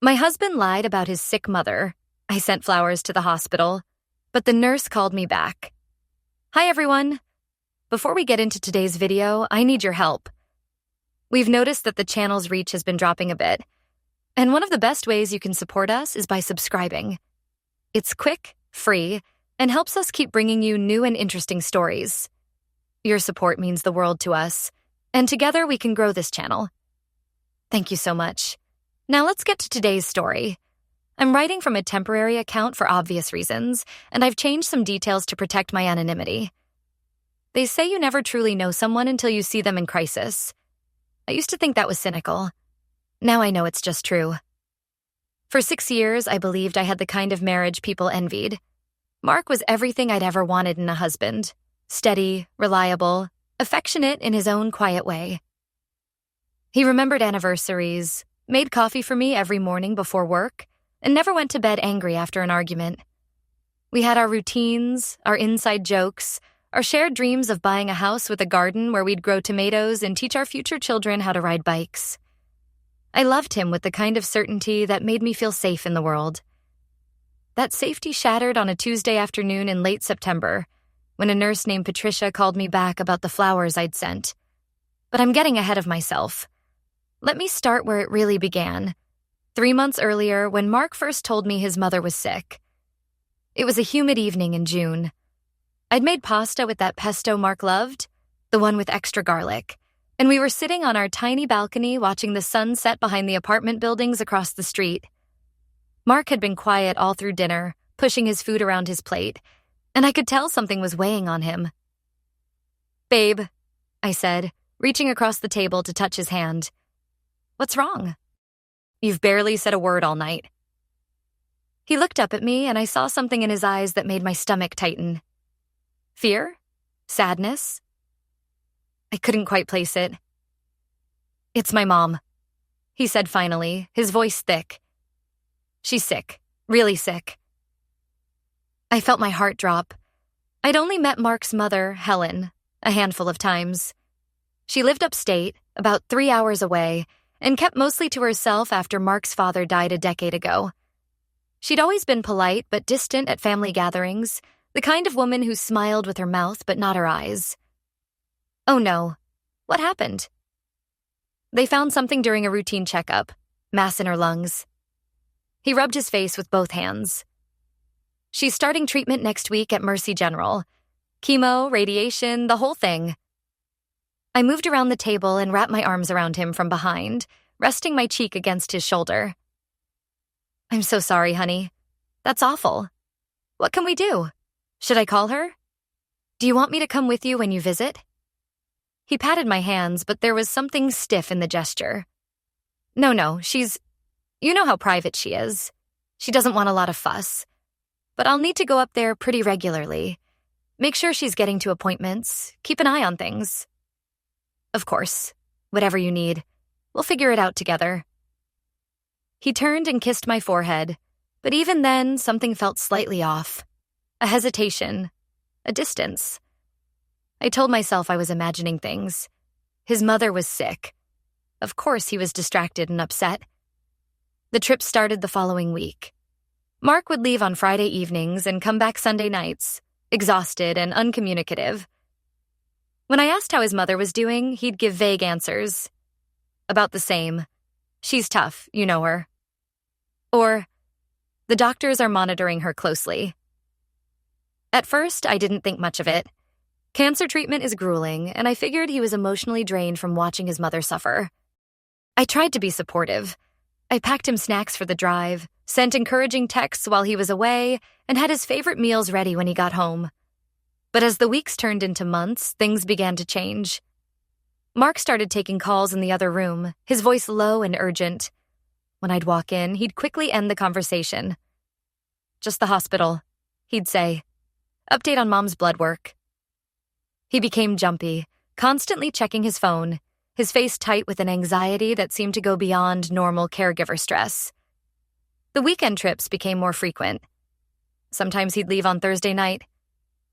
My husband lied about his sick mother. I sent flowers to the hospital, but the nurse called me back. Hi, everyone. Before we get into today's video, I need your help. We've noticed that the channel's reach has been dropping a bit, and one of the best ways you can support us is by subscribing. It's quick, free, and helps us keep bringing you new and interesting stories. Your support means the world to us, and together we can grow this channel. Thank you so much. Now let's get to today's story. I'm writing from a temporary account for obvious reasons, and I've changed some details to protect my anonymity. They say you never truly know someone until you see them in crisis. I used to think that was cynical. Now I know it's just true. For 6 years, I believed I had the kind of marriage people envied. Mark was everything I'd ever wanted in a husband. Steady, reliable, affectionate in his own quiet way. He remembered anniversaries, made coffee for me every morning before work, and never went to bed angry after an argument. We had our routines, our inside jokes, our shared dreams of buying a house with a garden where we'd grow tomatoes and teach our future children how to ride bikes. I loved him with the kind of certainty that made me feel safe in the world. That safety shattered on a Tuesday afternoon in late September, when a nurse named Patricia called me back about the flowers I'd sent. But I'm getting ahead of myself. Let me start where it really began. 3 months earlier, when Mark first told me his mother was sick. It was a humid evening in June. I'd made pasta with that pesto Mark loved, the one with extra garlic, and we were sitting on our tiny balcony watching the sun set behind the apartment buildings across the street. Mark had been quiet all through dinner, pushing his food around his plate, and I could tell something was weighing on him. "Babe," I said, reaching across the table to touch his hand. "What's wrong? You've barely said a word all night." He looked up at me, and I saw something in his eyes that made my stomach tighten. Fear? Sadness? I couldn't quite place it. "It's my mom," he said finally, his voice thick. "She's sick, really sick." I felt my heart drop. I'd only met Mark's mother, Helen, a handful of times. She lived upstate, about 3 hours away, and kept mostly to herself after Mark's father died a decade ago. She'd always been polite but distant at family gatherings, the kind of woman who smiled with her mouth but not her eyes. "Oh no. What happened?" "They found something during a routine checkup, mass in her lungs." He rubbed his face with both hands. "She's starting treatment next week at Mercy General. Chemo, radiation, the whole thing." I moved around the table and wrapped my arms around him from behind, resting my cheek against his shoulder. "I'm so sorry, honey. That's awful. What can we do? Should I call her? Do you want me to come with you when you visit?" He patted my hands, but there was something stiff in the gesture. No, you know how private she is. She doesn't want a lot of fuss. But I'll need to go up there pretty regularly. Make sure she's getting to appointments. Keep an eye on things." "Of course. Whatever you need. We'll figure it out together." He turned and kissed my forehead, but even then, something felt slightly off. A hesitation. A distance. I told myself I was imagining things. His mother was sick. Of course he was distracted and upset. The trip started the following week. Mark would leave on Friday evenings and come back Sunday nights, exhausted and uncommunicative. When I asked how his mother was doing, he'd give vague answers. About the same. "She's tough, you know her." Or, "The doctors are monitoring her closely." At first, I didn't think much of it. Cancer treatment is grueling, and I figured he was emotionally drained from watching his mother suffer. I tried to be supportive. I packed him snacks for the drive, sent encouraging texts while he was away, and had his favorite meals ready when he got home. But as the weeks turned into months, things began to change. Mark started taking calls in the other room, his voice low and urgent. When I'd walk in, he'd quickly end the conversation. "Just the hospital," he'd say. "Update on Mom's blood work." He became jumpy, constantly checking his phone, his face tight with an anxiety that seemed to go beyond normal caregiver stress. The weekend trips became more frequent. Sometimes he'd leave on Thursday night.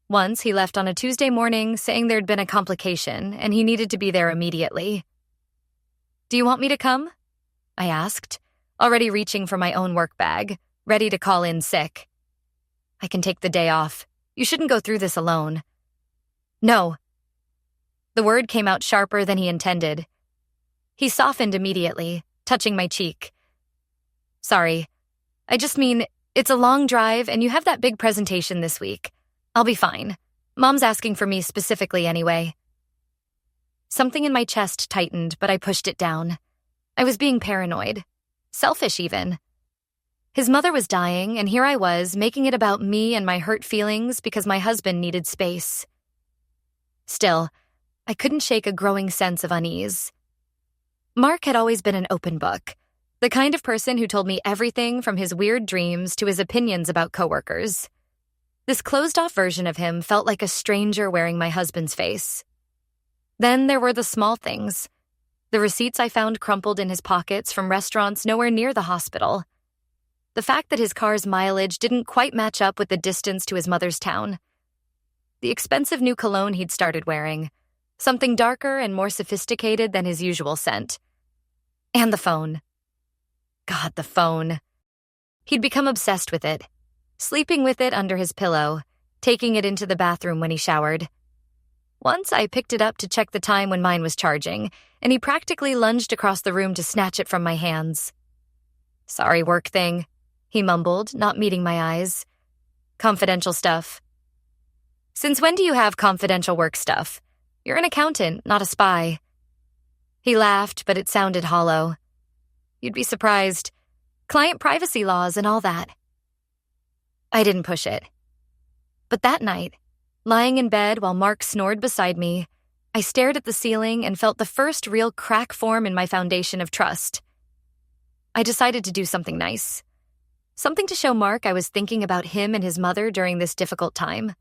Once he left on a Tuesday morning saying there'd been a complication and he needed to be there immediately. "Do you want me to come?" I asked, already reaching for my own work bag, ready to call in sick. I can take the day off. You shouldn't go through this alone. No. The word came out sharper than he intended. He softened immediately, touching my cheek. Sorry. I just mean, it's a long drive and you have that big presentation this week. I'll be fine. Mom's asking for me specifically anyway. Something in my chest tightened, but I pushed it down. I was being paranoid. Selfish, even. His mother was dying, and here I was, making it about me and my hurt feelings because my husband needed space. Still, I couldn't shake a growing sense of unease. Mark had always been an open book, the kind of person who told me everything from his weird dreams to his opinions about coworkers. This closed-off version of him felt like a stranger wearing my husband's face. Then there were the small things. The receipts I found crumpled in his pockets from restaurants nowhere near the hospital. The fact that his car's mileage didn't quite match up with the distance to his mother's town. The expensive new cologne he'd started wearing. Something darker and more sophisticated than his usual scent. And the phone. God, the phone. He'd become obsessed with it, sleeping with it under his pillow, taking it into the bathroom when he showered. Once I picked it up to check the time when mine was charging, and he practically lunged across the room to snatch it from my hands. Sorry, work thing, he mumbled, not meeting my eyes. Confidential stuff. Since when do you have confidential work stuff? You're an accountant, not a spy. He laughed, but it sounded hollow. You'd be surprised. Client privacy laws and all that. I didn't push it. But that night, lying in bed while Mark snored beside me, I stared at the ceiling and felt the first real crack form in my foundation of trust. I decided to do something nice. Something to show Mark I was thinking about him and his mother during this difficult time.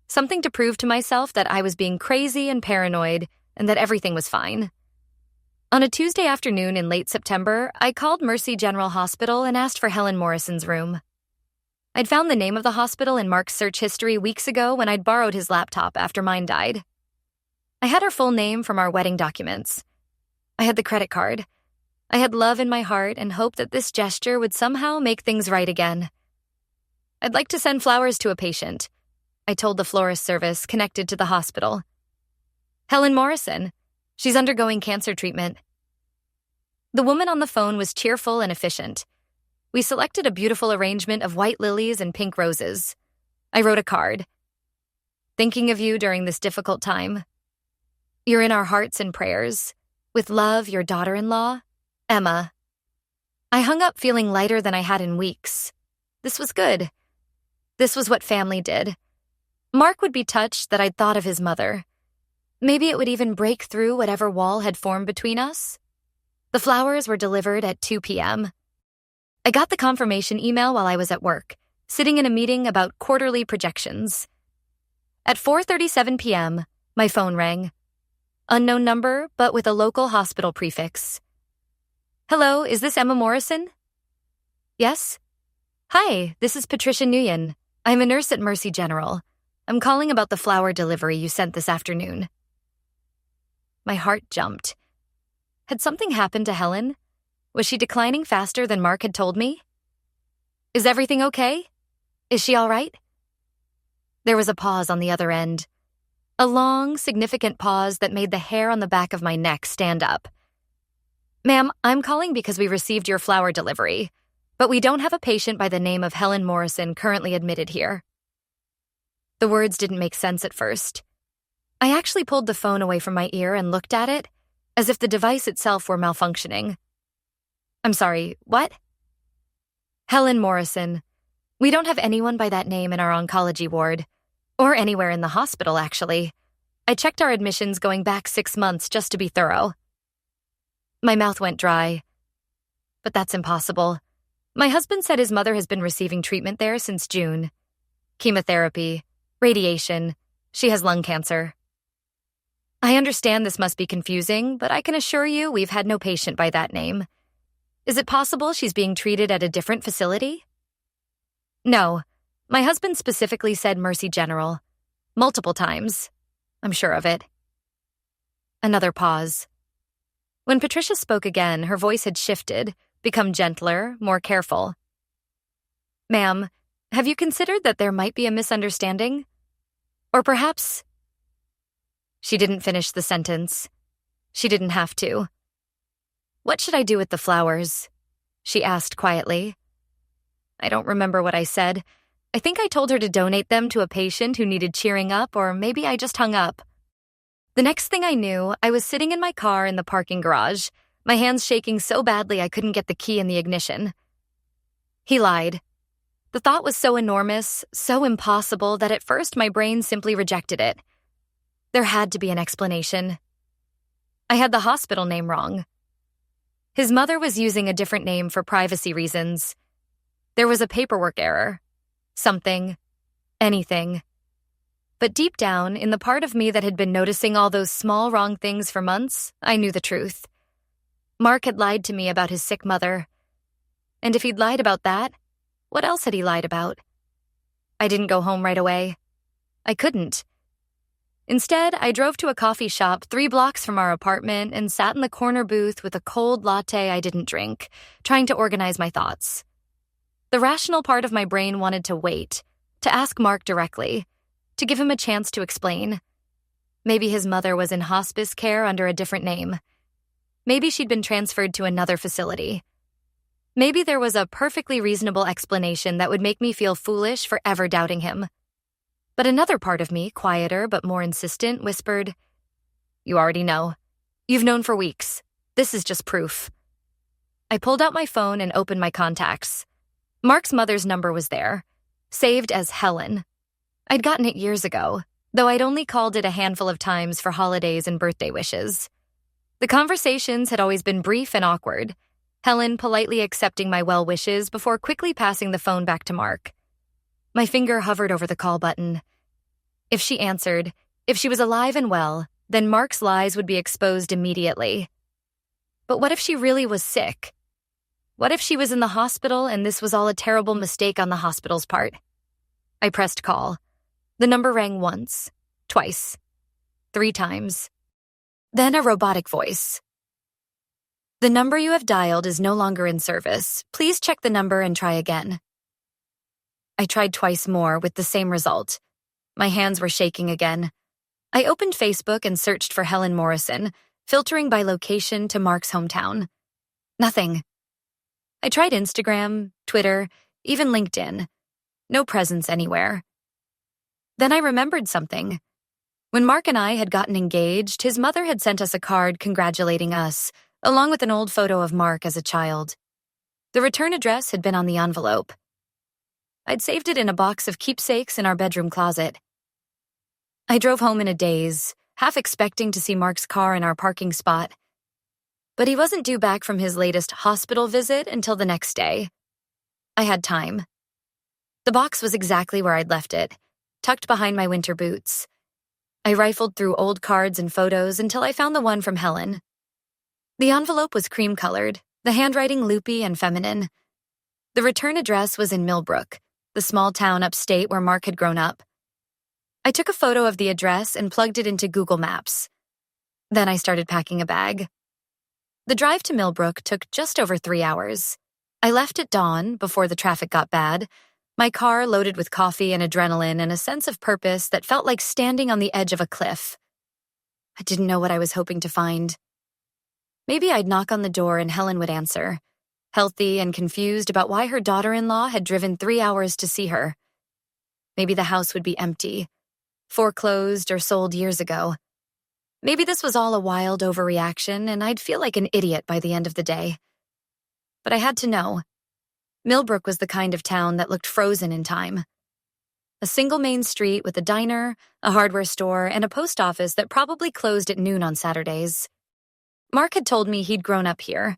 Something to prove to myself that I was being crazy and paranoid and that everything was fine. On a Tuesday afternoon in late September, I called Mercy General Hospital and asked for Helen Morrison's room. I'd found the name of the hospital in Mark's search history weeks ago when I'd borrowed his laptop after mine died. I had her full name from our wedding documents. I had the credit card. I had love in my heart and hoped that this gesture would somehow make things right again. I'd like to send flowers to a patient, I told the florist service connected to the hospital. Helen Morrison. She's undergoing cancer treatment. The woman on the phone was cheerful and efficient. We selected a beautiful arrangement of white lilies and pink roses. I wrote a card. Thinking of you during this difficult time. You're in our hearts and prayers. With love, your daughter-in-law, Emma. I hung up feeling lighter than I had in weeks. This was good. This was what family did. Mark would be touched that I'd thought of his mother. Maybe it would even break through whatever wall had formed between us. The flowers were delivered at 2 p.m. I got the confirmation email while I was at work, sitting in a meeting about quarterly projections. At 4:37 p.m., my phone rang. Unknown number, but with a local hospital prefix. Hello, is this Emma Morrison? Yes? Hi, this is Patricia Nguyen. I'm a nurse at Mercy General. I'm calling about the flower delivery you sent this afternoon. My heart jumped. Had something happened to Helen? Was she declining faster than Mark had told me? Is everything okay? Is she all right? There was a pause on the other end. A long, significant pause that made the hair on the back of my neck stand up. Ma'am, I'm calling because we received your flower delivery, but we don't have a patient by the name of Helen Morrison currently admitted here. The words didn't make sense at first. I actually pulled the phone away from my ear and looked at it, as if the device itself were malfunctioning. I'm sorry, what? Helen Morrison. We don't have anyone by that name in our oncology ward. Or anywhere in the hospital, actually. I checked our admissions going back 6 months just to be thorough. My mouth went dry. But that's impossible. My husband said his mother has been receiving treatment there since June. Chemotherapy, radiation. She has lung cancer. I understand this must be confusing, but I can assure you we've had no patient by that name. Is it possible she's being treated at a different facility? No. My husband specifically said Mercy General. Multiple times. I'm sure of it. Another pause. When Patricia spoke again, her voice had shifted, become gentler, more careful. Ma'am, have you considered that there might be a misunderstanding? Or perhaps... She didn't finish the sentence. She didn't have to. What should I do with the flowers? She asked quietly. I don't remember what I said. I think I told her to donate them to a patient who needed cheering up, or maybe I just hung up. The next thing I knew, I was sitting in my car in the parking garage, my hands shaking so badly I couldn't get the key in the ignition. He lied. The thought was so enormous, so impossible, that at first my brain simply rejected it. There had to be an explanation. I had the hospital name wrong. His mother was using a different name for privacy reasons. There was a paperwork error. Something. Anything. But deep down, in the part of me that had been noticing all those small wrong things for months, I knew the truth. Mark had lied to me about his sick mother. And if he'd lied about that, what else had he lied about? I didn't go home right away. I couldn't. Instead, I drove to a coffee shop 3 blocks from our apartment and sat in the corner booth with a cold latte I didn't drink, trying to organize my thoughts. The rational part of my brain wanted to wait, to ask Mark directly, to give him a chance to explain. Maybe his mother was in hospice care under a different name. Maybe she'd been transferred to another facility. Maybe there was a perfectly reasonable explanation that would make me feel foolish for ever doubting him. But another part of me, quieter but more insistent, whispered, You already know. You've known for weeks. This is just proof. I pulled out my phone and opened my contacts. Mark's mother's number was there, saved as Helen. I'd gotten it years ago, though I'd only called it a handful of times for holidays and birthday wishes. The conversations had always been brief and awkward, Helen politely accepting my well wishes before quickly passing the phone back to Mark. My finger hovered over the call button. If she answered, if she was alive and well, then Mark's lies would be exposed immediately. But what if she really was sick? What if she was in the hospital and this was all a terrible mistake on the hospital's part? I pressed call. The number rang once, twice, 3 times. Then a robotic voice. The number you have dialed is no longer in service. Please check the number and try again. I tried twice more with the same result. My hands were shaking again. I opened Facebook and searched for Helen Morrison, filtering by location to Mark's hometown. Nothing. I tried Instagram, Twitter, even LinkedIn. No presence anywhere. Then I remembered something. When Mark and I had gotten engaged, his mother had sent us a card congratulating us, along with an old photo of Mark as a child. The return address had been on the envelope. I'd saved it in a box of keepsakes in our bedroom closet. I drove home in a daze, half expecting to see Mark's car in our parking spot. But he wasn't due back from his latest hospital visit until the next day. I had time. The box was exactly where I'd left it, tucked behind my winter boots. I rifled through old cards and photos until I found the one from Helen. The envelope was cream-colored, the handwriting loopy and feminine. The return address was in Millbrook, the small town upstate where Mark had grown up. I took a photo of the address and plugged it into Google Maps. Then I started packing a bag. The drive to Millbrook took just over 3 hours. I left at dawn, before the traffic got bad, my car loaded with coffee and adrenaline and a sense of purpose that felt like standing on the edge of a cliff. I didn't know what I was hoping to find. Maybe I'd knock on the door and Helen would answer, healthy and confused about why her daughter-in-law had driven 3 hours to see her. Maybe the house would be empty, foreclosed or sold years ago. Maybe this was all a wild overreaction and I'd feel like an idiot by the end of the day. But I had to know. Millbrook was the kind of town that looked frozen in time. A single main street with a diner, a hardware store, and a post office that probably closed at noon on Saturdays. Mark had told me he'd grown up here,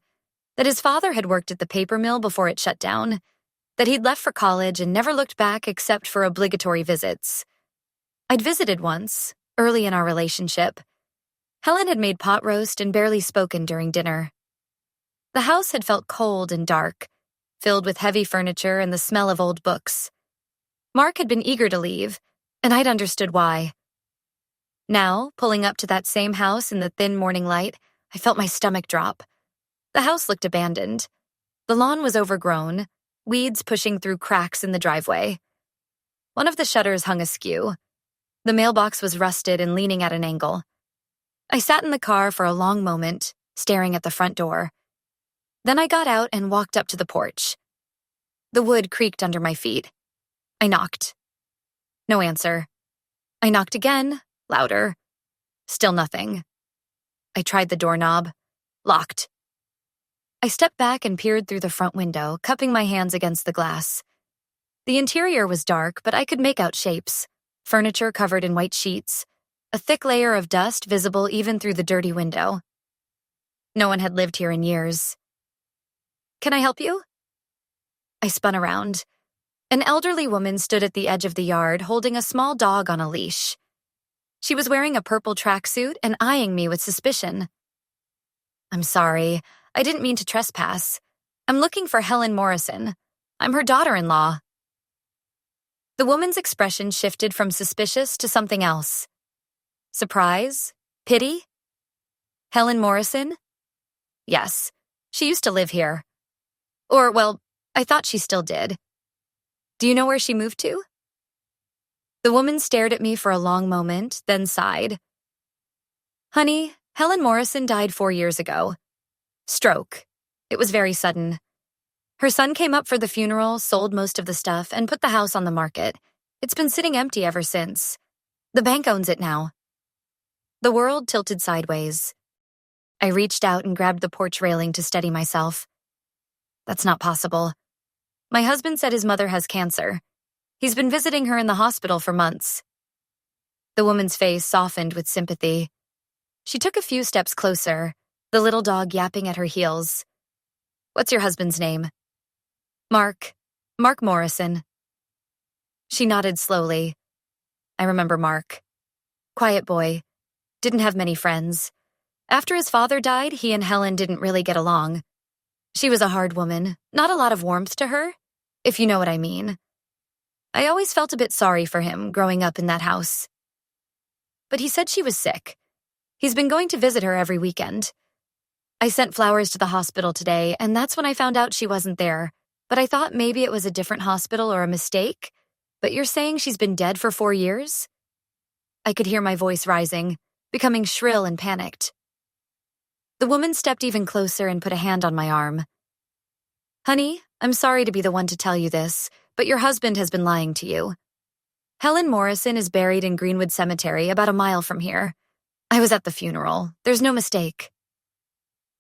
that his father had worked at the paper mill before it shut down, that he'd left for college and never looked back except for obligatory visits. I'd visited once, early in our relationship. Helen had made pot roast and barely spoken during dinner. The house had felt cold and dark, filled with heavy furniture and the smell of old books. Mark had been eager to leave, and I'd understood why. Now, pulling up to that same house in the thin morning light, I felt my stomach drop. The house looked abandoned. The lawn was overgrown, weeds pushing through cracks in the driveway. One of the shutters hung askew. The mailbox was rusted and leaning at an angle. I sat in the car for a long moment, staring at the front door. Then I got out and walked up to the porch. The wood creaked under my feet. I knocked. No answer. I knocked again, louder. Still nothing. I tried the doorknob. Locked. I stepped back and peered through the front window, cupping my hands against the glass. The interior was dark, but I could make out shapes. Furniture covered in white sheets. A thick layer of dust visible even through the dirty window. No one had lived here in years. "Can I help you?" I spun around. An elderly woman stood at the edge of the yard, holding a small dog on a leash. She was wearing a purple tracksuit and eyeing me with suspicion. "I'm sorry. I didn't mean to trespass. I'm looking for Helen Morrison. I'm her daughter-in-law." The woman's expression shifted from suspicious to something else. Surprise? Pity? Helen Morrison? Yes, she used to live here. Or, well, I thought she still did. Do you know where she moved to? The woman stared at me for a long moment, then sighed. "Honey, Helen Morrison died 4 years ago. Stroke. It was very sudden. Her son came up for the funeral, sold most of the stuff, and put the house on the market. It's been sitting empty ever since. The bank owns it now." The world tilted sideways. I reached out and grabbed the porch railing to steady myself. That's not possible. My husband said his mother has cancer. He's been visiting her in the hospital for months. The woman's face softened with sympathy. She took a few steps closer, the little dog yapping at her heels. "What's your husband's name?" "Mark Morrison." She nodded slowly. "I remember Mark. Quiet boy. Didn't have many friends. After his father died, he and Helen didn't really get along. She was a hard woman, not a lot of warmth to her, if you know what I mean. I always felt a bit sorry for him growing up in that house. But he said she was sick. He's been going to visit her every weekend. I sent flowers to the hospital today, and that's when I found out she wasn't there. But I thought maybe it was a different hospital or a mistake. But you're saying she's been dead for 4 years?" I could hear my voice rising, becoming shrill and panicked. The woman stepped even closer and put a hand on my arm. "Honey, I'm sorry to be the one to tell you this, but your husband has been lying to you. Helen Morrison is buried in Greenwood Cemetery about a mile from here. I was at the funeral. There's no mistake."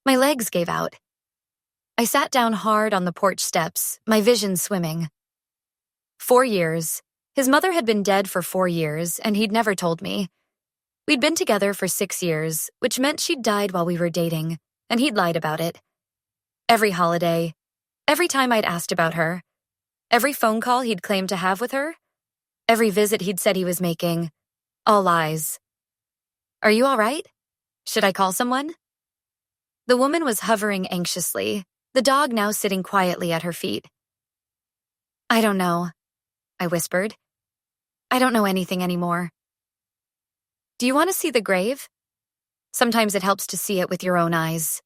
My legs gave out. I sat down hard on the porch steps, my vision swimming. 4 years. His mother had been dead for 4 years, and he'd never told me. We'd been together for 6 years, which meant she'd died while we were dating, and he'd lied about it. Every holiday, every time I'd asked about her, every phone call he'd claimed to have with her, every visit he'd said he was making, all lies. "Are you all right? Should I call someone?" The woman was hovering anxiously, the dog now sitting quietly at her feet. "I don't know," I whispered. "I don't know anything anymore." "Do you want to see the grave? Sometimes it helps to see it with your own eyes."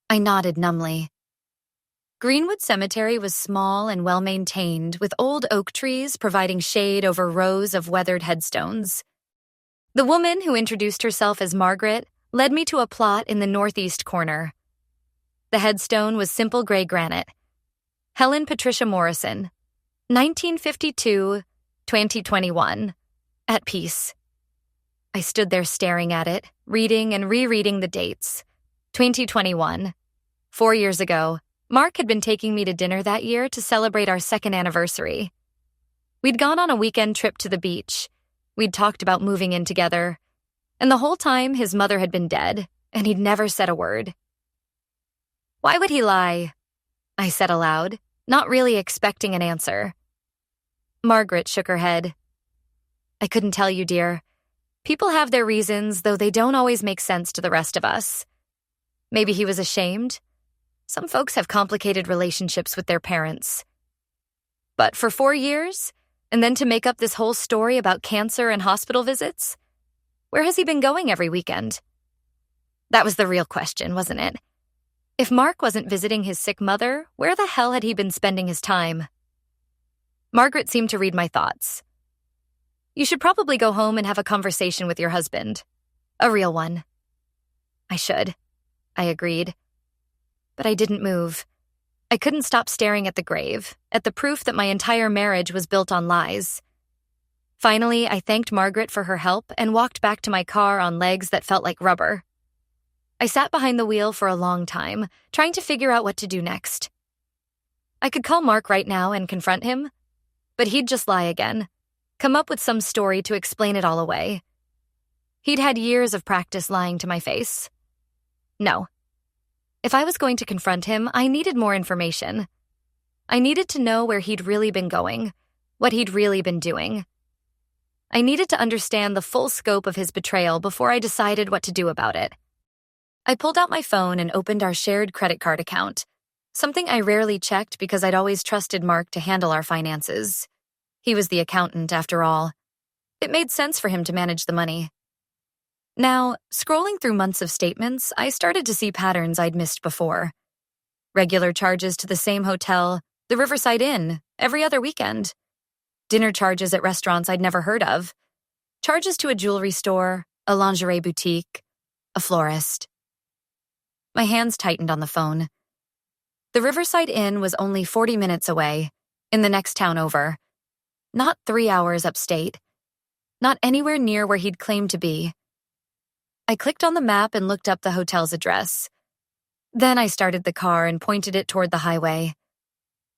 I nodded numbly. Greenwood Cemetery was small and well-maintained, with old oak trees providing shade over rows of weathered headstones. The woman, who introduced herself as Margaret, led me to a plot in the northeast corner. The headstone was simple gray granite. Helen Patricia Morrison, 1952-2021, at peace. I stood there staring at it, reading and rereading the dates. 2021. 4 years ago, Mark had been taking me to dinner that year to celebrate our 2nd anniversary. We'd gone on a weekend trip to the beach. We'd talked about moving in together. And the whole time, his mother had been dead, and he'd never said a word. "Why would he lie?" I said aloud, not really expecting an answer. Margaret shook her head. "I couldn't tell you, dear. People have their reasons, though they don't always make sense to the rest of us. Maybe he was ashamed. Some folks have complicated relationships with their parents. But for 4 years, and then to make up this whole story about cancer and hospital visits? Where has he been going every weekend?" That was the real question, wasn't it? If Mark wasn't visiting his sick mother, where the hell had he been spending his time? Margaret seemed to read my thoughts. You should probably go home and have a conversation with your husband. A real one. I should, I agreed. But I didn't move. I couldn't stop staring at the grave, at the proof that my entire marriage was built on lies. Finally, I thanked Margaret for her help and walked back to my car on legs that felt like rubber. I sat behind the wheel for a long time, trying to figure out what to do next. I could call Mark right now and confront him, but he'd just lie again, come up with some story to explain it all away. He'd had years of practice lying to my face. No. If I was going to confront him, I needed more information. I needed to know where he'd really been going, what he'd really been doing. I needed to understand the full scope of his betrayal before I decided what to do about it. I pulled out my phone and opened our shared credit card account, something I rarely checked because I'd always trusted Mark to handle our finances. He was the accountant, after all. It made sense for him to manage the money. Now, scrolling through months of statements, I started to see patterns I'd missed before. Regular charges to the same hotel, the Riverside Inn, every other weekend. Dinner charges at restaurants I'd never heard of. Charges to a jewelry store, a lingerie boutique, a florist. My hands tightened on the phone. The Riverside Inn was only 40 minutes away, in the next town over. Not 3 hours upstate. Not anywhere near where he'd claimed to be. I clicked on the map and looked up the hotel's address. Then I started the car and pointed it toward the highway.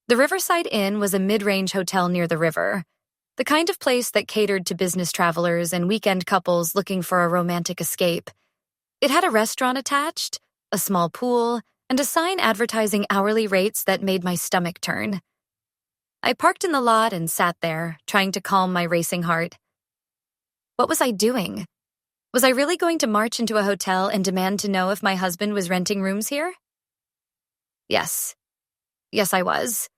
The Riverside Inn was a mid-range hotel near the river, the kind of place that catered to business travelers and weekend couples looking for a romantic escape. It had a restaurant attached, a small pool, and a sign advertising hourly rates that made my stomach turn. I parked in the lot and sat there, trying to calm my racing heart. What was I doing? Was I really going to march into a hotel and demand to know if my husband was renting rooms here? Yes. Yes, I was.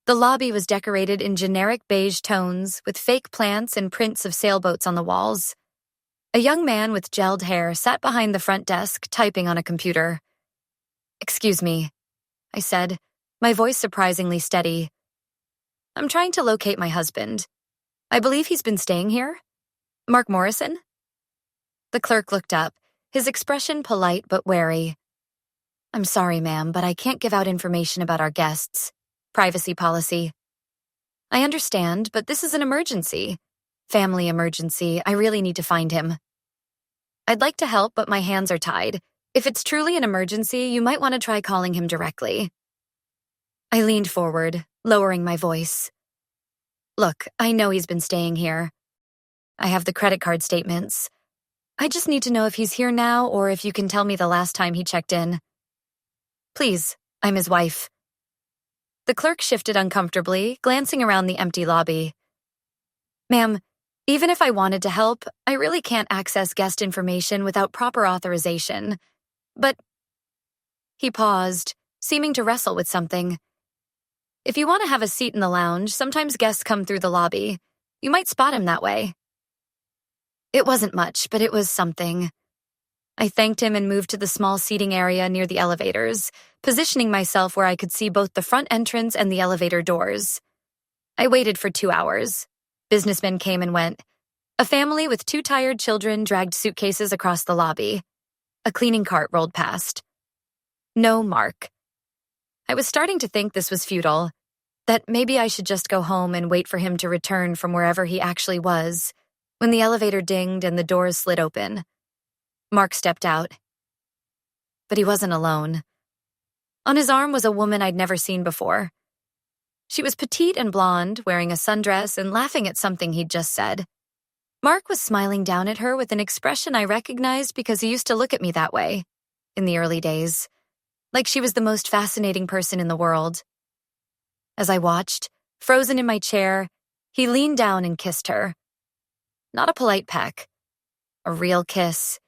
The lobby was decorated in generic beige tones with fake plants and prints of sailboats on the walls. A young man with gelled hair sat behind the front desk, typing on a computer. "Excuse me," I said, my voice surprisingly steady. "I'm trying to locate my husband. I believe he's been staying here. Mark Morrison?" The clerk looked up, his expression polite but wary. "I'm sorry, ma'am, but I can't give out information about our guests. Privacy policy." "I understand, but this is an emergency. Family emergency. I really need to find him." "I'd like to help, but my hands are tied. If it's truly an emergency, you might want to try calling him directly." I leaned forward, lowering my voice. "Look, I know he's been staying here. I have the credit card statements. I just need to know if he's here now or if you can tell me the last time he checked in. Please, I'm his wife." The clerk shifted uncomfortably, glancing around the empty lobby. "Ma'am, even if I wanted to help, I really can't access guest information without proper authorization. But..." He paused, seeming to wrestle with something. "If you want to have a seat in the lounge, sometimes guests come through the lobby. You might spot him that way." It wasn't much, but it was something. I thanked him and moved to the small seating area near the elevators, positioning myself where I could see both the front entrance and the elevator doors. I waited for 2 hours. Businessmen came and went. A family with 2 tired children dragged suitcases across the lobby. A cleaning cart rolled past. No Mark. I was starting to think this was futile, that maybe I should just go home and wait for him to return from wherever he actually was, when the elevator dinged and the doors slid open. Mark stepped out. But he wasn't alone. On his arm was a woman I'd never seen before. She was petite and blonde, wearing a sundress and laughing at something he'd just said. Mark was smiling down at her with an expression I recognized because he used to look at me that way, in the early days, like she was the most fascinating person in the world. As I watched, frozen in my chair, he leaned down and kissed her. Not a polite peck. A real kiss,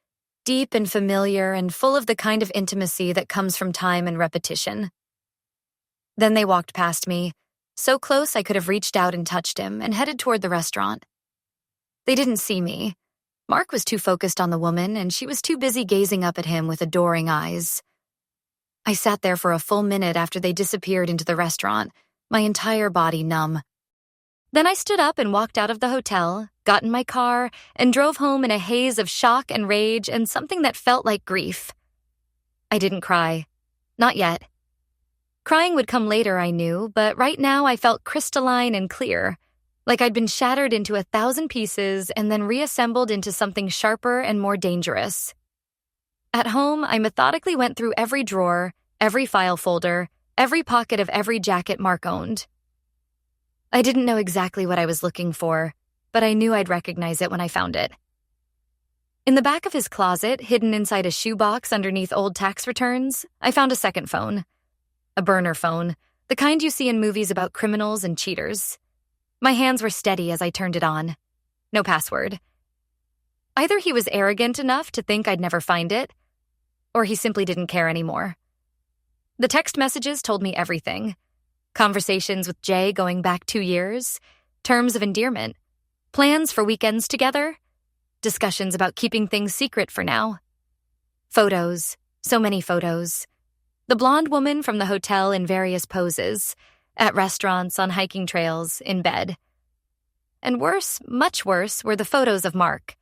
deep and familiar and full of the kind of intimacy that comes from time and repetition. Then they walked past me, so close I could have reached out and touched him, and headed toward the restaurant. They didn't see me. Mark was too focused on the woman, and she was too busy gazing up at him with adoring eyes. I sat there for a full minute after they disappeared into the restaurant, my entire body numb. Then I stood up and walked out of the hotel, got in my car, and drove home in a haze of shock and rage and something that felt like grief. I didn't cry. Not yet. Crying would come later, I knew, but right now I felt crystalline and clear, like I'd been shattered into 1,000 pieces and then reassembled into something sharper and more dangerous. At home, I methodically went through every drawer, every file folder, every pocket of every jacket Mark owned. I didn't know exactly what I was looking for, but I knew I'd recognize it when I found it. In the back of his closet, hidden inside a shoebox underneath old tax returns, I found a second phone. A burner phone, the kind you see in movies about criminals and cheaters. My hands were steady as I turned it on. No password. Either he was arrogant enough to think I'd never find it, or he simply didn't care anymore. The text messages told me everything. Conversations with Jay going back 2 years, terms of endearment, plans for weekends together, discussions about keeping things secret for now. Photos, so many photos. The blonde woman from the hotel in various poses, at restaurants, on hiking trails, in bed. And worse, much worse, were the photos of Mark.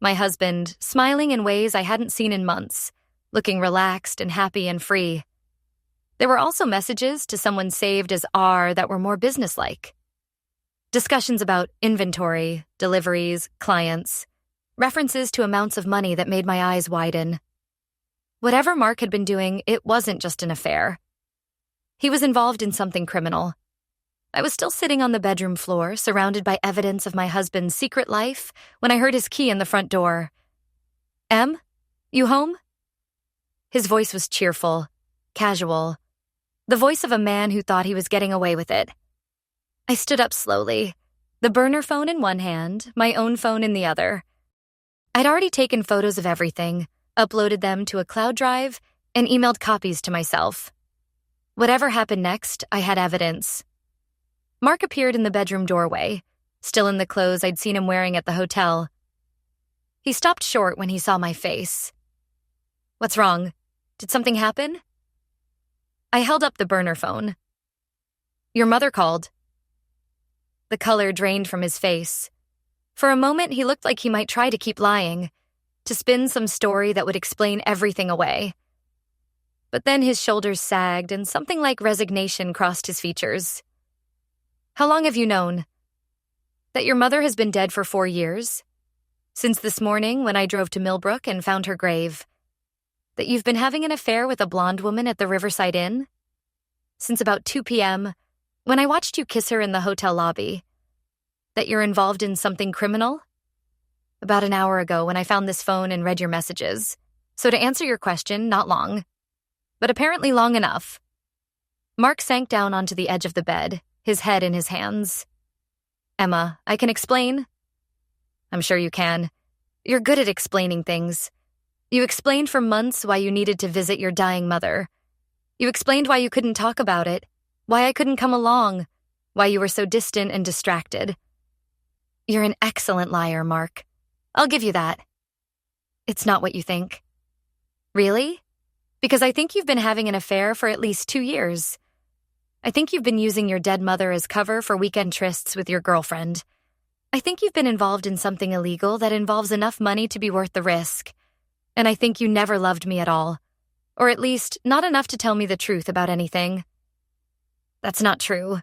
My husband, smiling in ways I hadn't seen in months, looking relaxed and happy and free. There were also messages to someone saved as R that were more businesslike. Discussions about inventory, deliveries, clients, references to amounts of money that made my eyes widen. Whatever Mark had been doing, it wasn't just an affair. He was involved in something criminal. I was still sitting on the bedroom floor, surrounded by evidence of my husband's secret life, when I heard his key in the front door. "Em, you home?" His voice was cheerful, casual, the voice of a man who thought he was getting away with it. I stood up slowly, the burner phone in one hand, my own phone in the other. I'd already taken photos of everything, uploaded them to a cloud drive, and emailed copies to myself. Whatever happened next, I had evidence. Mark appeared in the bedroom doorway, still in the clothes I'd seen him wearing at the hotel. He stopped short when he saw my face. "What's wrong? Did something happen?" I held up the burner phone. "Your mother called." The color drained from his face. For a moment, he looked like he might try to keep lying, to spin some story that would explain everything away. But then his shoulders sagged and something like resignation crossed his features. "How long have you known?" "That your mother has been dead for 4 years. Since this morning when I drove to Millbrook and found her grave. That you've been having an affair with a blonde woman at the Riverside Inn. Since about 2 p.m., when I watched you kiss her in the hotel lobby. That you're involved in something criminal. About an hour ago when I found this phone and read your messages. So to answer your question, not long. But apparently long enough." Mark sank down onto the edge of the bed, his head in his hands. "Emma, I can explain?" "I'm sure you can. You're good at explaining things. You explained for months why you needed to visit your dying mother. You explained why you couldn't talk about it, why I couldn't come along, why you were so distant and distracted. You're an excellent liar, Mark. I'll give you that. It's not what you think." "Really? Because I think you've been having an affair for at least 2 years. I think you've been using your dead mother as cover for weekend trysts with your girlfriend. I think you've been involved in something illegal that involves enough money to be worth the risk. And I think you never loved me at all. Or at least, not enough to tell me the truth about anything." "That's not true."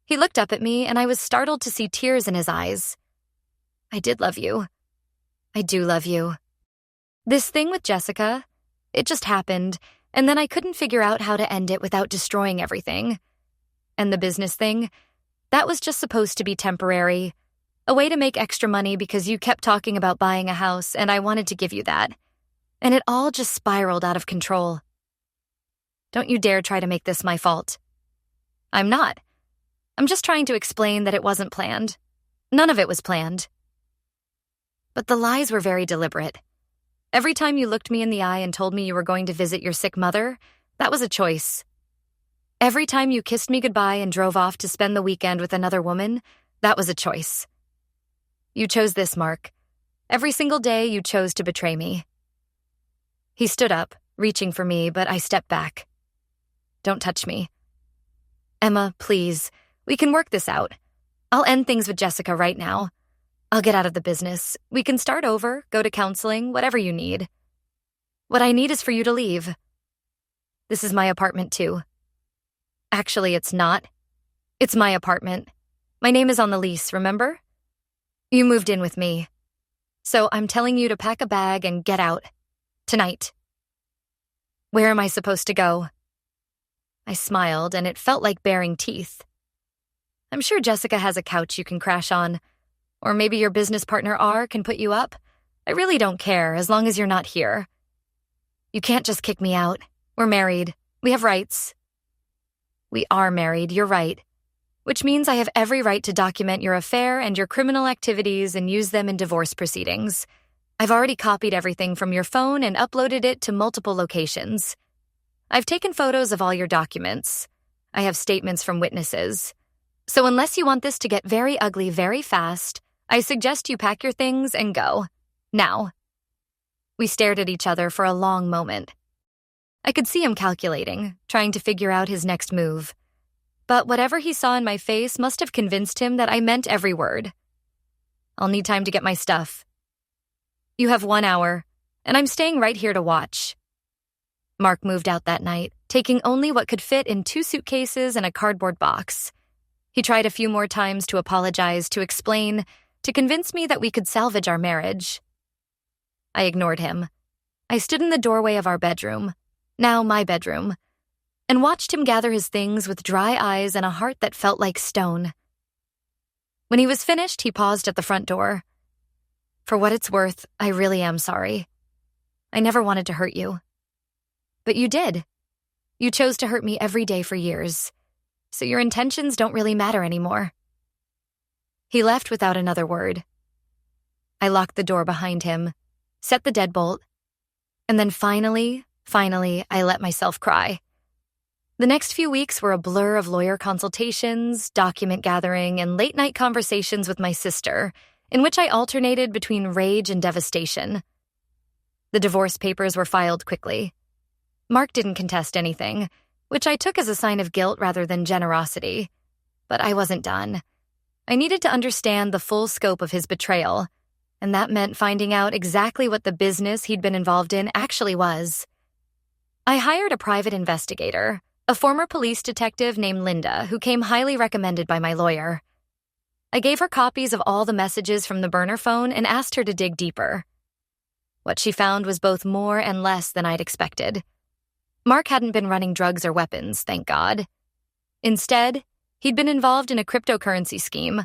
He looked up at me, and I was startled to see tears in his eyes. "I did love you. I do love you. This thing with Jessica, it just happened, and then I couldn't figure out how to end it without destroying everything. And the business thing, that was just supposed to be temporary. A way to make extra money because you kept talking about buying a house, and I wanted to give you that. And it all just spiraled out of control. Don't you dare try to make this my fault." "I'm not. I'm just trying to explain that it wasn't planned. None of it was planned." "But the lies were very deliberate. Every time you looked me in the eye and told me you were going to visit your sick mother, that was a choice. Every time you kissed me goodbye and drove off to spend the weekend with another woman, that was a choice. You chose this, Mark. Every single day you chose to betray me." He stood up, reaching for me, but I stepped back. Don't touch me. Emma, please. We can work this out. I'll end things with Jessica right now. I'll get out of the business. We can start over, go to counseling, whatever you need. What I need is for you to leave. This is my apartment, too. Actually, it's not. It's my apartment. My name is on the lease, remember? You moved in with me. So I'm telling you to pack a bag and get out. Tonight. Where am I supposed to go? I smiled, and it felt like baring teeth. I'm sure Jessica has a couch you can crash on. Or maybe your business partner R can put you up. I really don't care, as long as you're not here. You can't just kick me out. We're married. We have rights. We are married, you're right. Which means I have every right to document your affair and your criminal activities and use them in divorce proceedings. I've already copied everything from your phone and uploaded it to multiple locations. I've taken photos of all your documents. I have statements from witnesses. So unless you want this to get very ugly very fast, I suggest you pack your things and go. Now. We stared at each other for a long moment. I could see him calculating, trying to figure out his next move. But whatever he saw in my face must have convinced him that I meant every word. I'll need time to get my stuff. You have 1 hour, and I'm staying right here to watch. Mark moved out that night, taking only what could fit in 2 suitcases and a cardboard box. He tried a few more times to apologize, to explain, to convince me that we could salvage our marriage. I ignored him. I stood in the doorway of our bedroom, now my bedroom, and watched him gather his things with dry eyes and a heart that felt like stone. When he was finished, he paused at the front door. For what it's worth, I really am sorry. I never wanted to hurt you. But you did. You chose to hurt me every day for years, so your intentions don't really matter anymore. He left without another word. I locked the door behind him, set the deadbolt, and then finally, I let myself cry. The next few weeks were a blur of lawyer consultations, document gathering, and late-night conversations with my sister, in which I alternated between rage and devastation. The divorce papers were filed quickly. Mark didn't contest anything, which I took as a sign of guilt rather than generosity. But I wasn't done. I needed to understand the full scope of his betrayal, and that meant finding out exactly what the business he'd been involved in actually was. I hired a private investigator, a former police detective named Linda, who came highly recommended by my lawyer. I gave her copies of all the messages from the burner phone and asked her to dig deeper. What she found was both more and less than I'd expected. Mark hadn't been running drugs or weapons, thank God. Instead, he'd been involved in a cryptocurrency scheme,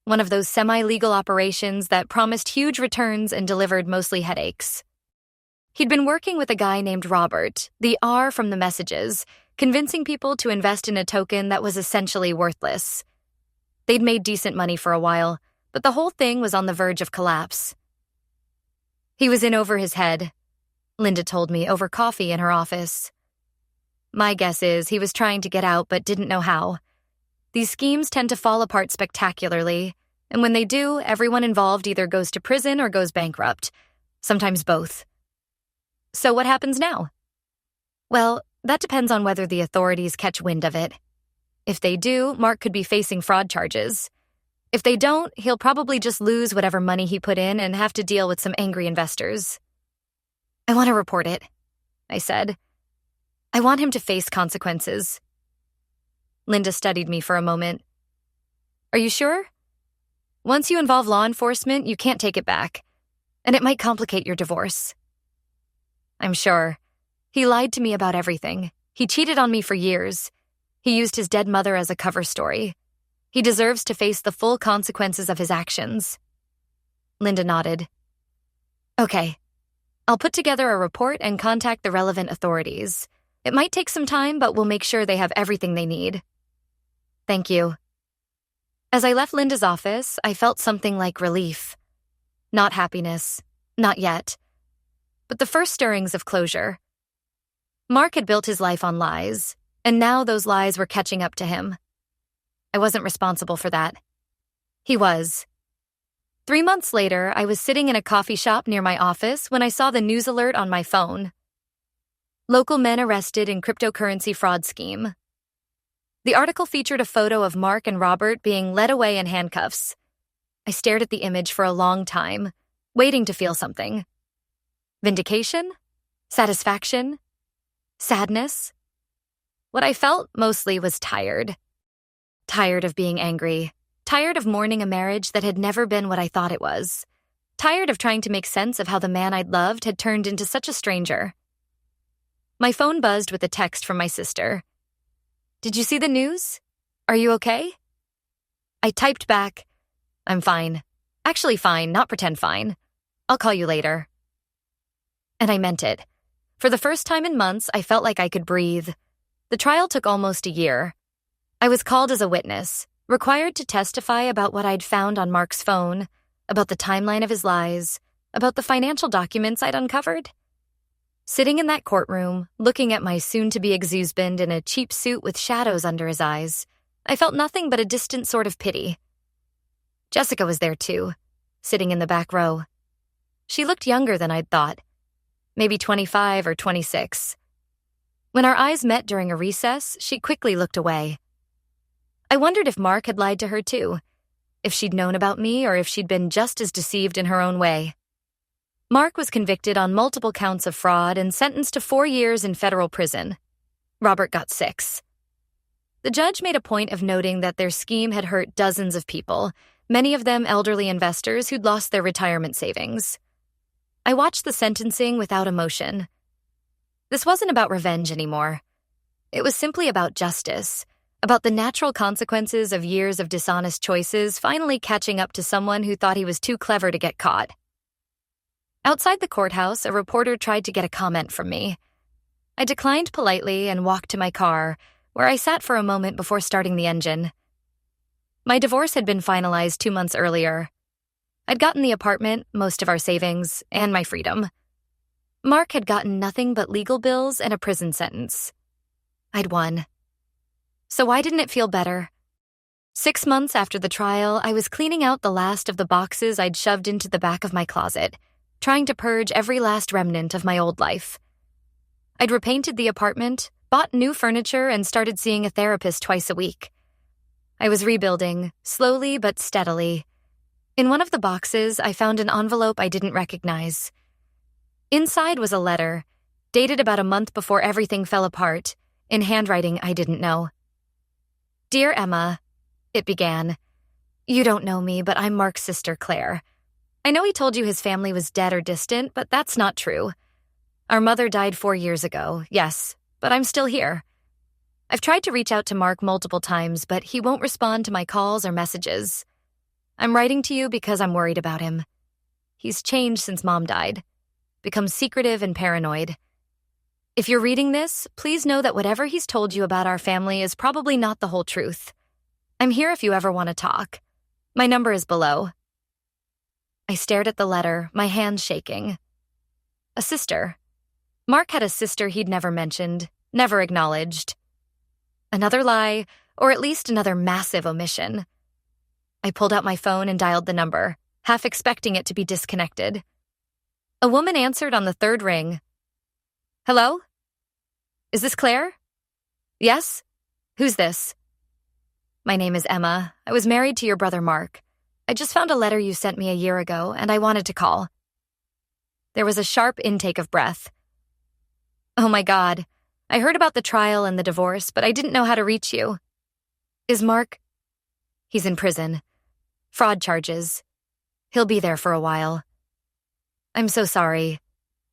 one of those semi-legal operations that promised huge returns and delivered mostly headaches. He'd been working with a guy named Robert, the R from the messages, convincing people to invest in a token that was essentially worthless. They'd made decent money for a while, but the whole thing was on the verge of collapse. He was in over his head, Linda told me over coffee in her office. My guess is he was trying to get out but didn't know how. These schemes tend to fall apart spectacularly, and when they do, everyone involved either goes to prison or goes bankrupt, sometimes both. So what happens now? Well, that depends on whether the authorities catch wind of it. If they do, Mark could be facing fraud charges. If they don't, he'll probably just lose whatever money he put in and have to deal with some angry investors. I want to report it, I said. I want him to face consequences. Linda studied me for a moment. Are you sure? Once you involve law enforcement, you can't take it back, and it might complicate your divorce. I'm sure. He lied to me about everything. He cheated on me for years. He used his dead mother as a cover story. He deserves to face the full consequences of his actions. Linda nodded. Okay. I'll put together a report and contact the relevant authorities. It might take some time, but we'll make sure they have everything they need. Thank you. As I left Linda's office, I felt something like relief. Not happiness. Not yet. But the first stirrings of closure. Mark had built his life on lies, and now those lies were catching up to him. I wasn't responsible for that. He was. 3 months later, I was sitting in a coffee shop near my office when I saw the news alert on my phone. Local men arrested in cryptocurrency fraud scheme. The article featured a photo of Mark and Robert being led away in handcuffs. I stared at the image for a long time, waiting to feel something. Vindication? Satisfaction? Sadness? What I felt mostly was tired. Tired of being angry. Tired of mourning a marriage that had never been what I thought it was. Tired of trying to make sense of how the man I'd loved had turned into such a stranger. My phone buzzed with a text from my sister. "Did you see the news? Are you okay?" I typed back, "I'm fine. Actually fine, not pretend fine. I'll call you later." And I meant it. For the first time in months, I felt like I could breathe. The trial took almost a year. I was called as a witness, required to testify about what I'd found on Mark's phone, about the timeline of his lies, about the financial documents I'd uncovered. Sitting in that courtroom, looking at my soon-to-be ex-husband in a cheap suit with shadows under his eyes, I felt nothing but a distant sort of pity. Jessica was there too, sitting in the back row. She looked younger than I'd thought, maybe 25 or 26. When our eyes met during a recess, she quickly looked away. I wondered if Mark had lied to her too, if she'd known about me or if she'd been just as deceived in her own way. Mark was convicted on multiple counts of fraud and sentenced to 4 years in federal prison. Robert got 6. The judge made a point of noting that their scheme had hurt dozens of people, many of them elderly investors who'd lost their retirement savings. I watched the sentencing without emotion. This wasn't about revenge anymore. It was simply about justice, about the natural consequences of years of dishonest choices finally catching up to someone who thought he was too clever to get caught. Outside the courthouse, a reporter tried to get a comment from me. I declined politely and walked to my car, where I sat for a moment before starting the engine. My divorce had been finalized 2 months earlier. I'd gotten the apartment, most of our savings, and my freedom. Mark had gotten nothing but legal bills and a prison sentence. I'd won. So why didn't it feel better? 6 months after the trial, I was cleaning out the last of the boxes I'd shoved into the back of my closet, trying to purge every last remnant of my old life. I'd repainted the apartment, bought new furniture, and started seeing a therapist twice a week. I was rebuilding, slowly but steadily. In one of the boxes, I found an envelope I didn't recognize. Inside was a letter, dated about a month before everything fell apart, in handwriting I didn't know. "Dear Emma," it began. "You don't know me, but I'm Mark's sister, Claire. I know he told you his family was dead or distant, but that's not true. Our mother died 4 years ago, yes, but I'm still here. I've tried to reach out to Mark multiple times, but he won't respond to my calls or messages. I'm writing to you because I'm worried about him. He's changed since Mom died, become secretive and paranoid. If you're reading this, please know that whatever he's told you about our family is probably not the whole truth. I'm here if you ever want to talk. My number is below." I stared at the letter, my hands shaking. A sister. Mark had a sister he'd never mentioned, never acknowledged. Another lie, or at least another massive omission. I pulled out my phone and dialed the number, half expecting it to be disconnected. A woman answered on the 3rd ring. "Hello? Is this Claire?" "Yes? Who's this?" "My name is Emma. I was married to your brother Mark. I just found a letter you sent me a year ago, and I wanted to call." There was a sharp intake of breath. "Oh my God. I heard about the trial and the divorce, but I didn't know how to reach you. Is Mark—" "He's in prison. Fraud charges. He'll be there for a while. I'm so sorry.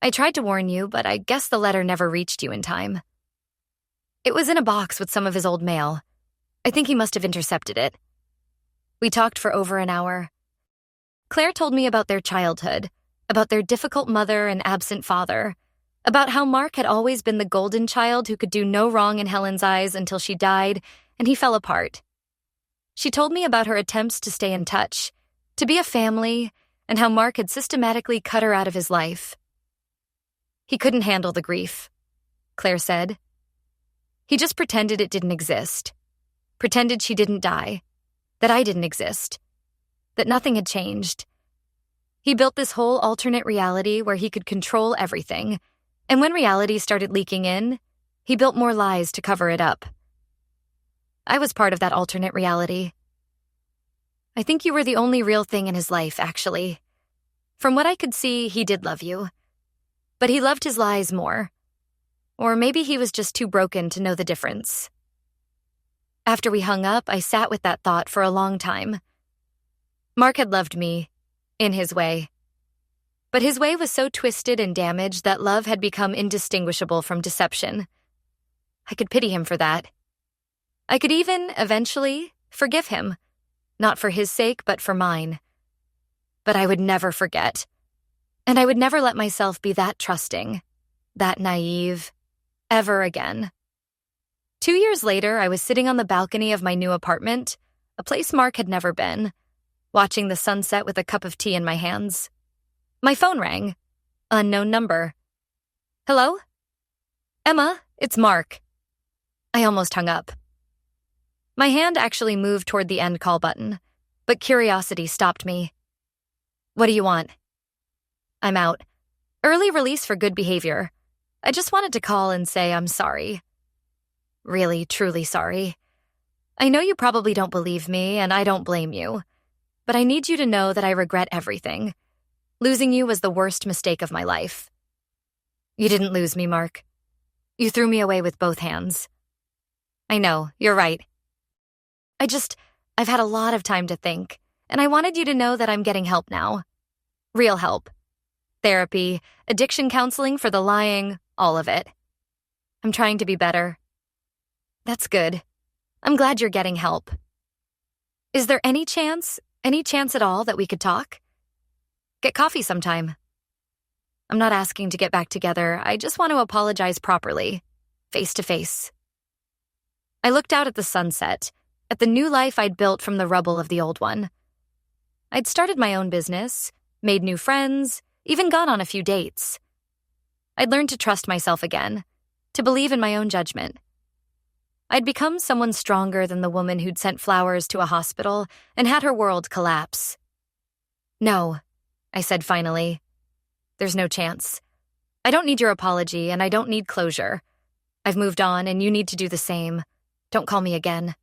I tried to warn you, but I guess the letter never reached you in time. It was in a box with some of his old mail. I think he must have intercepted it." We talked for over an hour. Claire told me about their childhood, about their difficult mother and absent father, about how Mark had always been the golden child who could do no wrong in Helen's eyes until she died and he fell apart. She told me about her attempts to stay in touch, to be a family, and how Mark had systematically cut her out of his life. "He couldn't handle the grief," Claire said. "He just pretended it didn't exist, pretended she didn't die, that I didn't exist, that nothing had changed. He built this whole alternate reality where he could control everything, And when reality started leaking in, he built more lies to cover it up. I was part of that alternate reality. I think you were the only real thing in his life, actually. From what I could see, he did love you. But he loved his lies more. Or maybe he was just too broken to know the difference. After we hung up, I sat with that thought for a long time. Mark had loved me, in his way. But his way was so twisted and damaged that love had become indistinguishable from deception. I could pity him for that. I could even, eventually, forgive him. Not for his sake, but for mine. But I would never forget. And I would never let myself be that trusting, that naive, ever again. 2 years later, I was sitting on the balcony of my new apartment, a place Mark had never been, watching the sunset with a cup of tea in my hands. My phone rang. Unknown number. Hello? Emma, it's Mark. I almost hung up. My hand actually moved toward the end call button, but curiosity stopped me. What do you want? I'm out. Early release for good behavior. I just wanted to call and say I'm sorry. Really, truly sorry. I know you probably don't believe me, and I don't blame you. But I need you to know that I regret everything. Losing you was the worst mistake of my life. You didn't lose me, Mark. You threw me away with both hands. I know, you're right. I've had a lot of time to think, and I wanted you to know that I'm getting help now. Real help. Therapy, addiction counseling for the lying, all of it. I'm trying to be better. That's good. I'm glad you're getting help. Is there any chance at all that we could talk? Get coffee sometime. I'm not asking to get back together. I just want to apologize properly, face to face. I looked out at the sunset, at the new life I'd built from the rubble of the old one. I'd started my own business, made new friends, even gone on a few dates. I'd learned to trust myself again, to believe in my own judgment. I'd become someone stronger than the woman who'd sent flowers to a hospital and had her world collapse. No, I said finally. There's no chance. I don't need your apology, and I don't need closure. I've moved on, and you need to do the same. Don't call me again.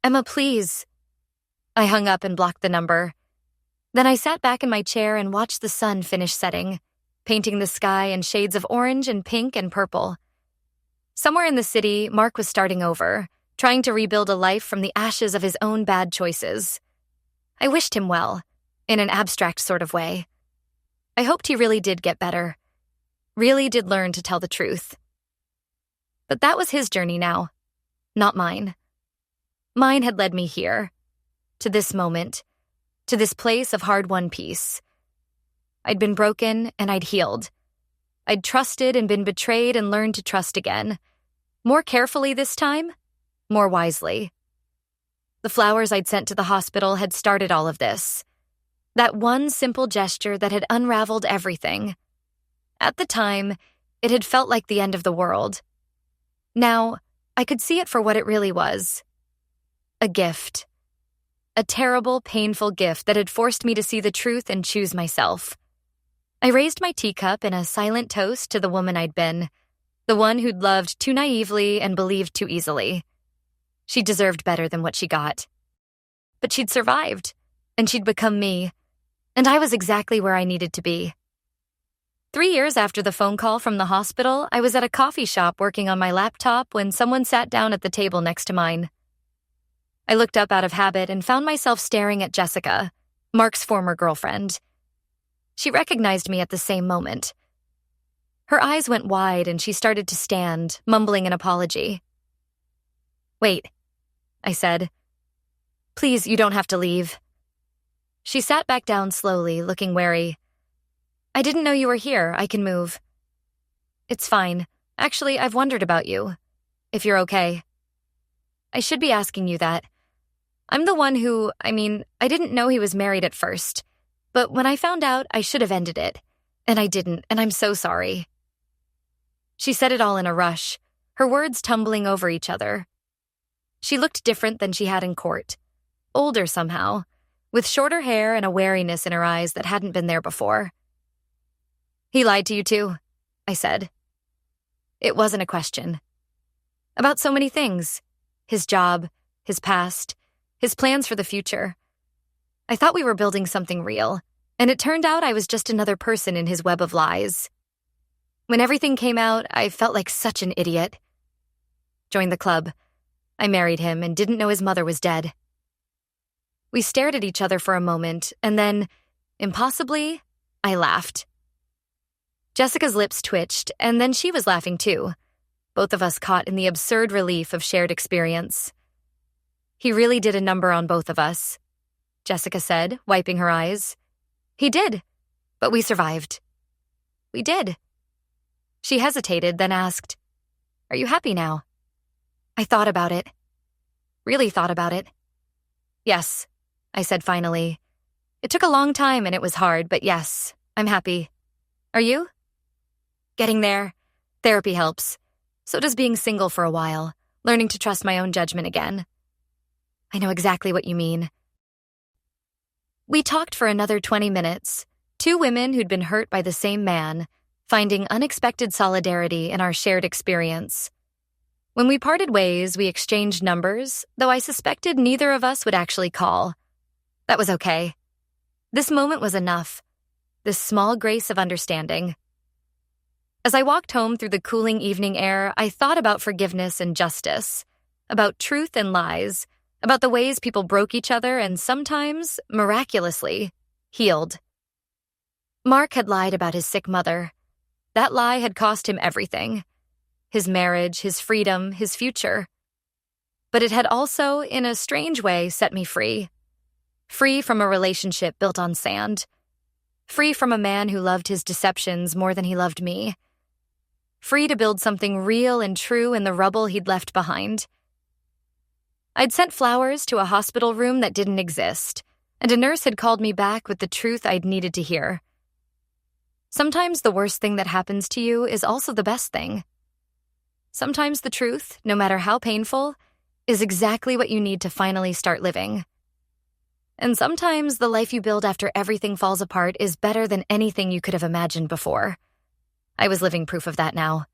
Emma, please. I hung up and blocked the number. Then I sat back in my chair and watched the sun finish setting, painting the sky in shades of orange and pink and purple. Somewhere in the city, Mark was starting over, trying to rebuild a life from the ashes of his own bad choices. I wished him well, in an abstract sort of way. I hoped he really did get better, really did learn to tell the truth. But that was his journey now, not mine. Mine had led me here, to this moment, to this place of hard-won peace. I'd been broken and I'd healed. I'd trusted and been betrayed and learned to trust again. More carefully this time, more wisely. The flowers I'd sent to the hospital had started all of this. That one simple gesture that had unraveled everything. At the time, it had felt like the end of the world. Now, I could see it for what it really was. A gift. A terrible, painful gift that had forced me to see the truth and choose myself. I raised my teacup in a silent toast to the woman I'd been, the one who'd loved too naively and believed too easily. She deserved better than what she got. But she'd survived, and she'd become me, and I was exactly where I needed to be. 3 years after the phone call from the hospital, I was at a coffee shop working on my laptop when someone sat down at the table next to mine. I looked up out of habit and found myself staring at Jessica, Mark's former girlfriend. She recognized me at the same moment. Her eyes went wide and she started to stand, mumbling an apology. "Wait," I said. "Please, you don't have to leave." She sat back down slowly, looking wary. "I didn't know you were here. I can move." "It's fine. Actually, I've wondered about you. If you're okay." "I should be asking you that. I'm the one who, I didn't know he was married at first. But when I found out, I should have ended it. And I didn't, and I'm so sorry." She said it all in a rush, her words tumbling over each other. She looked different than she had in court. Older somehow, with shorter hair and a wariness in her eyes that hadn't been there before. "He lied to you too?" I said. It wasn't a question. About so many things. His job, his past, his plans for the future. I thought we were building something real, and it turned out I was just another person in his web of lies. When everything came out, I felt like such an idiot. Joined the club. I married him and didn't know his mother was dead. We stared at each other for a moment, and then, impossibly, I laughed. Jessica's lips twitched, and then she was laughing too, both of us caught in the absurd relief of shared experience. He really did a number on both of us, Jessica said, wiping her eyes. He did, but we survived. We did. She hesitated, then asked, "Are you happy now?" I thought about it. Really thought about it. Yes, I said finally. It took a long time and it was hard, but yes, I'm happy. Are you? Getting there. Therapy helps. So does being single for a while, learning to trust my own judgment again. I know exactly what you mean. We talked for another 20 minutes, two women who'd been hurt by the same man, finding unexpected solidarity in our shared experience. When we parted ways, we exchanged numbers, though I suspected neither of us would actually call. That was okay. This moment was enough. This small grace of understanding. As I walked home through the cooling evening air, I thought about forgiveness and justice, about truth and lies, about the ways people broke each other and sometimes, miraculously, healed. Mark had lied about his sick mother. That lie had cost him everything. His marriage, his freedom, his future. But it had also, in a strange way, set me free. Free from a relationship built on sand. Free from a man who loved his deceptions more than he loved me. Free to build something real and true in the rubble he'd left behind. I'd sent flowers to a hospital room that didn't exist, and a nurse had called me back with the truth I'd needed to hear. Sometimes the worst thing that happens to you is also the best thing. Sometimes the truth, no matter how painful, is exactly what you need to finally start living. And sometimes the life you build after everything falls apart is better than anything you could have imagined before. I was living proof of that now.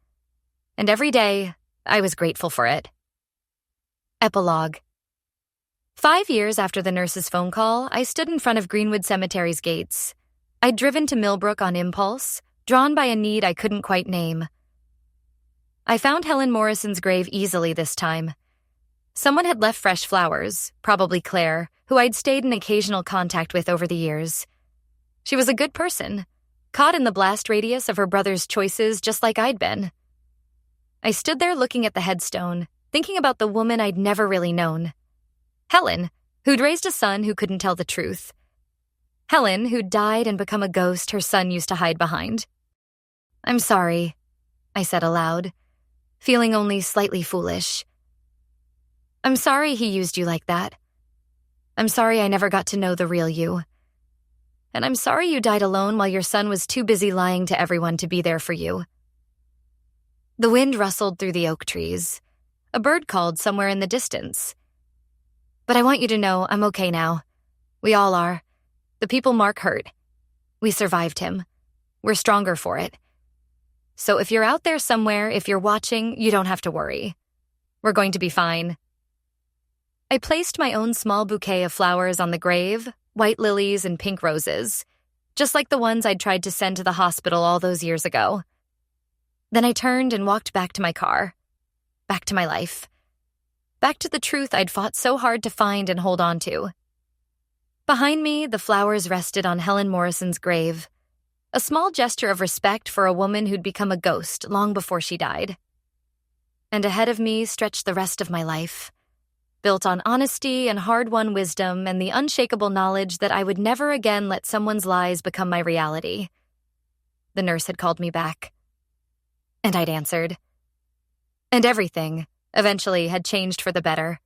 And every day, I was grateful for it. Epilogue. 5 years after the nurse's phone call, I stood in front of Greenwood Cemetery's gates. I'd driven to Millbrook on impulse, drawn by a need I couldn't quite name. I found Helen Morrison's grave easily this time. Someone had left fresh flowers, probably Claire, who I'd stayed in occasional contact with over the years. She was a good person, caught in the blast radius of her brother's choices just like I'd been. I stood there looking at the headstone, thinking about the woman I'd never really known. Helen, who'd raised a son who couldn't tell the truth. Helen, who'd died and become a ghost her son used to hide behind. "I'm sorry," I said aloud, feeling only slightly foolish. "I'm sorry he used you like that. I'm sorry I never got to know the real you. And I'm sorry you died alone while your son was too busy lying to everyone to be there for you." The wind rustled through the oak trees. A bird called somewhere in the distance. "But I want you to know I'm okay now. We all are. The people Mark hurt. We survived him. We're stronger for it. So if you're out there somewhere, if you're watching, you don't have to worry. We're going to be fine." I placed my own small bouquet of flowers on the grave, white lilies and pink roses, just like the ones I'd tried to send to the hospital all those years ago. Then I turned and walked back to my car. Back to my life. Back to the truth I'd fought so hard to find and hold on to. Behind me, the flowers rested on Helen Morrison's grave, a small gesture of respect for a woman who'd become a ghost long before she died. And ahead of me stretched the rest of my life, built on honesty and hard-won wisdom and the unshakable knowledge that I would never again let someone's lies become my reality. The nurse had called me back. And I'd answered. And everything, eventually, had changed for the better.